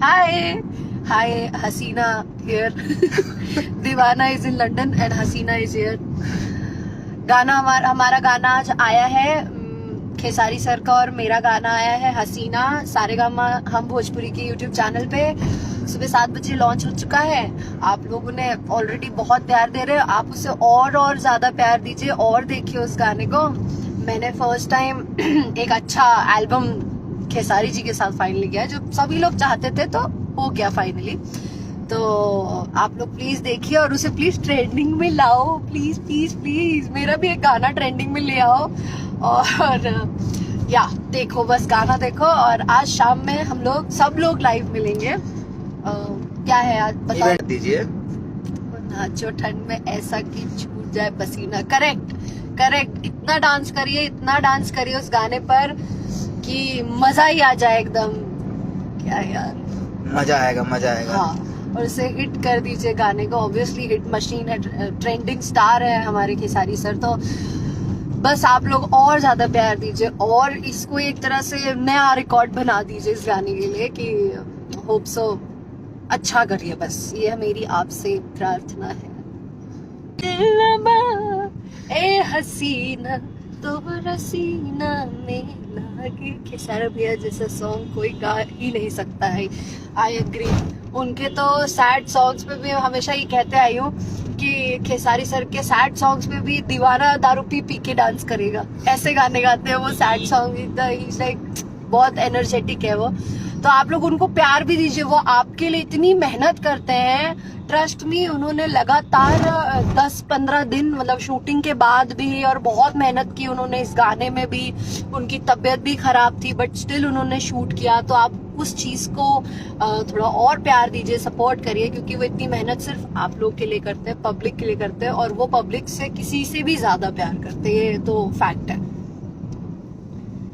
Hi, hi, Hasina here. Divana is in London and Hasina is here. गाना हमारा गाना आज आया है खेसारी सर का और मेरा गाना आया है हसीना सारेगामा हम भोजपुरी के YouTube चैनल पे सुबह 7 बजे लॉन्च हो चुका है। आप लोगों ने ऑलरेडी बहुत प्यार दे रहे हो, आप उसे और ज्यादा प्यार दीजिए और देखिए उस गाने को। मैंने फर्स्ट टाइम एक अच्छा एल्बम खेसारी जी के साथ फाइनली किया जो सभी लोग चाहते थे, तो हो गया फाइनली। तो आप लोग प्लीज देखिए और उसे प्लीज ट्रेंडिंग में लाओ, प्लीज प्लीज प्लीज। मेरा भी एक गाना ट्रेंडिंग में ले आओ और या देखो, बस गाना देखो। और आज शाम में हम लोग सब लोग लाइव मिलेंगे। क्या है आज बता दीजिए। नाचो ठंड में ऐसा कि छूट जाए पसीना। करेक्ट। इतना डांस करिए उस गाने पर कि मजा ही आ जाए एकदम। क्या यार, मजा आएगा। हाँ, और उसे हिट कर दीजिए गाने को। ऑब्वियसली हिट मशीन है, ट्रेंडिंग स्टार है हमारे खेसारी सर। तो बस आप लोग और ज्यादा प्यार दीजिए और इसको एक तरह से नया रिकॉर्ड बना दीजिए इस गाने के लिए कि होप सो अच्छा करिए। बस ये मेरी आपसे प्रार्थना है। ए हसीना तो रसीना में लागे। खेसारी भैया जैसा सॉन्ग कोई गा ही नहीं सकता है। I agree. उनके तो सैड सॉन्ग्स पे भी हमेशा ये कहते आई हूँ कि खेसारी सर के सैड सॉन्ग्स पे भी दीवाना दारू पी के डांस करेगा, ऐसे गाने गाते हैं वो सैड सॉन्ग। लाइक बहुत एनर्जेटिक है वो। तो आप लोग उनको प्यार भी दीजिए, वो आपके लिए इतनी मेहनत करते हैं। ट्रस्ट मी, उन्होंने लगातार 10-15 दिन मतलब शूटिंग के बाद भी और बहुत मेहनत की उन्होंने इस गाने में भी। उनकी तबीयत भी खराब थी बट स्टिल उन्होंने शूट किया। तो आप उस चीज को थोड़ा और प्यार दीजिए, सपोर्ट करिए, क्योंकि वो इतनी मेहनत सिर्फ आप लोग के लिए करते हैं, पब्लिक के लिए करते हैं, और वो पब्लिक से किसी से भी ज्यादा प्यार करते हैं। ये तो फैक्ट है।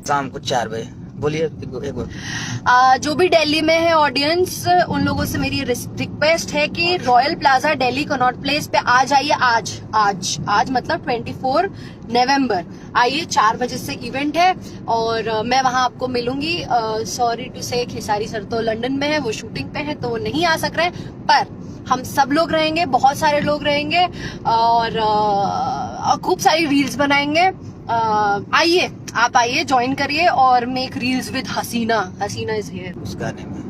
शाम को 4 बजे बोलिए एक बार। जो भी दिल्ली में है ऑडियंस, उन लोगों से मेरी रिक्वेस्ट है कि royal plaza Delhi Connaught place पे आ जाइए। आज मतलब 24 नवंबर आइए। 4 बजे से इवेंट है और मैं वहां आपको मिलूंगी। सॉरी टू से खेसारी सर तो लंदन में है, वो शूटिंग पे है तो वो नहीं आ सक रहे, पर हम सब लोग रहेंगे, बहुत सारे लोग रहेंगे और खूब सारी रील्स बनाएंगे। आइए, आप आइए, ज्वाइन करिए और make reels with Hasina is here उस गाने में।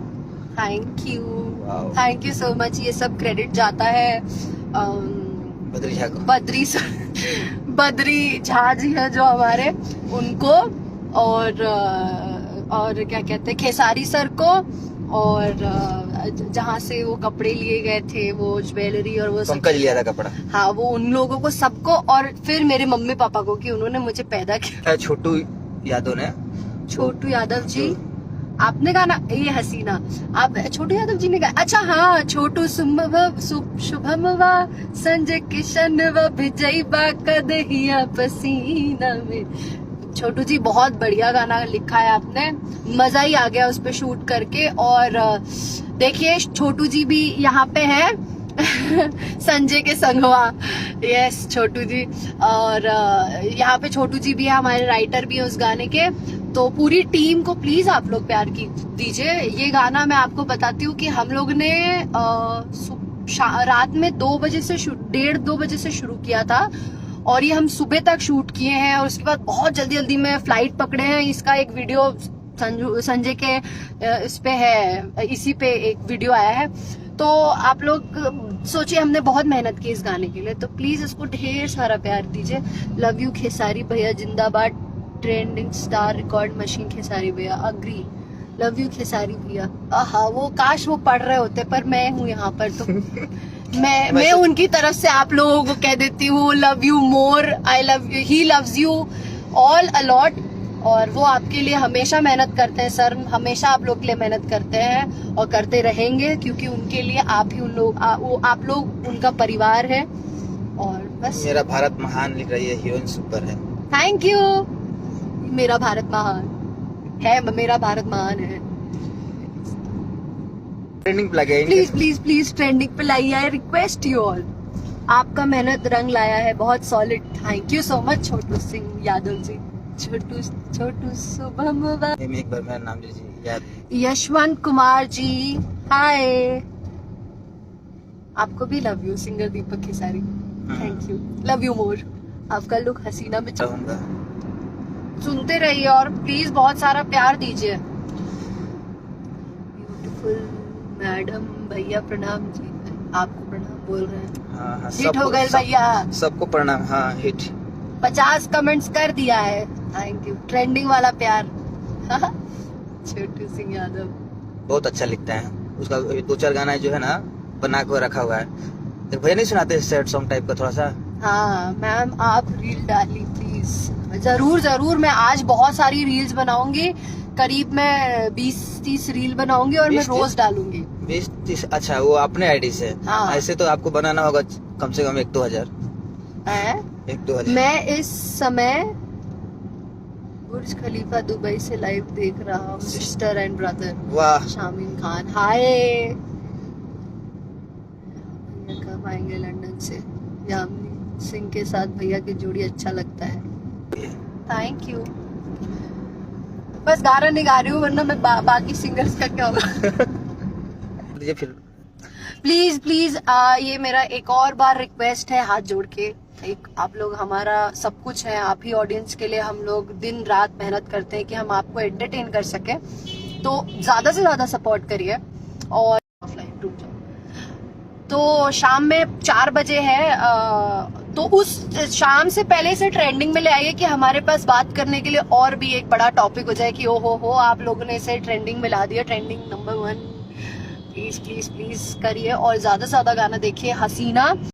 Thank you so much. ये सब क्रेडिट जाता है बद्री झा को। बद्री झा जी है जो हमारे, उनको और क्या कहते हैं खेसारी सर को, और जहाँ से वो कपड़े लिए गए थे, वो ज्वेलरी और वो पंकज लिया था कपड़ा। हाँ, वो उन लोगों को सबको, और फिर मेरे मम्मी पापा को कि उन्होंने मुझे पैदा किया। छोटू यादव जी आपने गाना ये हसीना, आप छोटू यादव जी ने गाया। अच्छा हाँ, छोटू शुभम वा संजय किशन व विजय बा कदहिया पसीना में। छोटू जी बहुत बढ़िया गाना लिखा है आपने, मजा ही आ गया उस पे शूट करके। और देखिए छोटू जी भी यहाँ पे है संजय के संगवा। यस छोटू जी, और यहाँ पे छोटू जी भी है, हमारे राइटर भी है उस गाने के। तो पूरी टीम को प्लीज आप लोग प्यार दीजिए। ये गाना मैं आपको बताती हूँ कि हम लोग ने रात में 2 बजे से 1:30-2 बजे से शुरू किया था और ये हम सुबह तक शूट किए हैं। और उसके बाद बहुत जल्दी में फ्लाइट पकड़े हैं। इसका एक वीडियो संजय के इस पे है, इसी पे एक वीडियो आया है। तो आप लोग सोचिए, हमने बहुत मेहनत की इस गाने के लिए, तो प्लीज इसको ढेर सारा प्यार दीजिए। लव यू खेसारी भैया जिंदाबाद, trending star record machine Khesari भैया। अग्री, लव यू खेसारी भैया। वो काश वो पढ़ रहे होते, पर मैं हूँ यहाँ पर तो मैं उनकी तरफ से आप लोगों को कह देती हूँ love you more, I love you, he loves you all a lot. और वो आपके लिए हमेशा मेहनत करते हैं सर, हमेशा आप लोग के लिए मेहनत करते हैं और करते रहेंगे, क्योंकि उनके लिए आप ही आप लोग उनका परिवार है। और बस मेरा भारत महान लिख रही है, हीरोइन सुपर है। Thank you. मेरा भारत महान है, मेरा भारत महान है। ट्रेंडिंग पे लगे, प्लीज ट्रेंडिंग पे लाइए। आई रिक्वेस्ट यू ऑल, आपका मेहनत रंग लाया है, बहुत solid. Thank you so much Chhotu Singh Yadav ji. Chhotu Chhotu Shubham ma'am एक बार मेरा नाम लीजिए याद। यशवंत कुमार जी, हाय। आपको भी love you singer Deepak Khesari, thank you, love you मोर। आपका लुक हसीना में चाहूंगा। सुनते रहिए और प्लीज बहुत सारा प्यार दीजिए। ब्यूटीफुल मैडम, भैया प्रणाम जी। आपको प्रणाम बोल रहे हैं। हाँ, हिट हो गए भैया। सबको प्रणाम। हाँ हिट 50 कमेंट्स कर दिया है, थैंक यू। ट्रेंडिंग वाला प्यार। छोटू सिंह यादव बहुत अच्छा लिखता है। उसका 2-4 गाना जो है ना बना के रखा हुआ है। एक भैया नहीं सुनाते सैड सॉन्ग टाइप का थोड़ा सा? हाँ मैम, आप रील डाली प्लीज। जरूर जरूर, मैं आज बहुत सारी रील्स बनाऊंगी। करीब मैं 20-30 रील बनाऊंगी और मैं रोज डालूंगी। 20-30? अच्छा, वो अपने आईडी से? हाँ। ऐसे तो आपको बनाना होगा कम से कम 1-2 हजार। 1-2 हजार। मैं इस समय बुर्ज खलीफा दुबई से लाइव देख रहा हूँ। Sister and brother. वाह। शामिन खान, हाय। भैया कब आएंगे लंदन से? यामिनी सिंह के साथ भैया की जोड़ी अच्छा लगता है, थैंक यू। बस गाना नहीं गा रही हूँ, वरना मैं बाकी सिंगर्स का क्या होगा। फिर प्लीज प्लीज, ये मेरा एक और बार रिक्वेस्ट है हाथ जोड़ के। एक आप लोग हमारा सब कुछ है, आप ही ऑडियंस के लिए हम लोग दिन रात मेहनत करते हैं कि हम आपको एंटरटेन कर सके। तो ज्यादा से ज्यादा सपोर्ट करिए। और ऑफलाइन रुक जाओ, तो शाम में 4 बजे है, तो उस शाम से पहले से ट्रेंडिंग में ले आइए कि हमारे पास बात करने के लिए और भी एक बड़ा टॉपिक हो जाए कि ओ हो आप लोगों ने इसे ट्रेंडिंग में ला दिया, trending number 1। Please please please करिए और ज्यादा से ज्यादा गाना देखिए। हसीना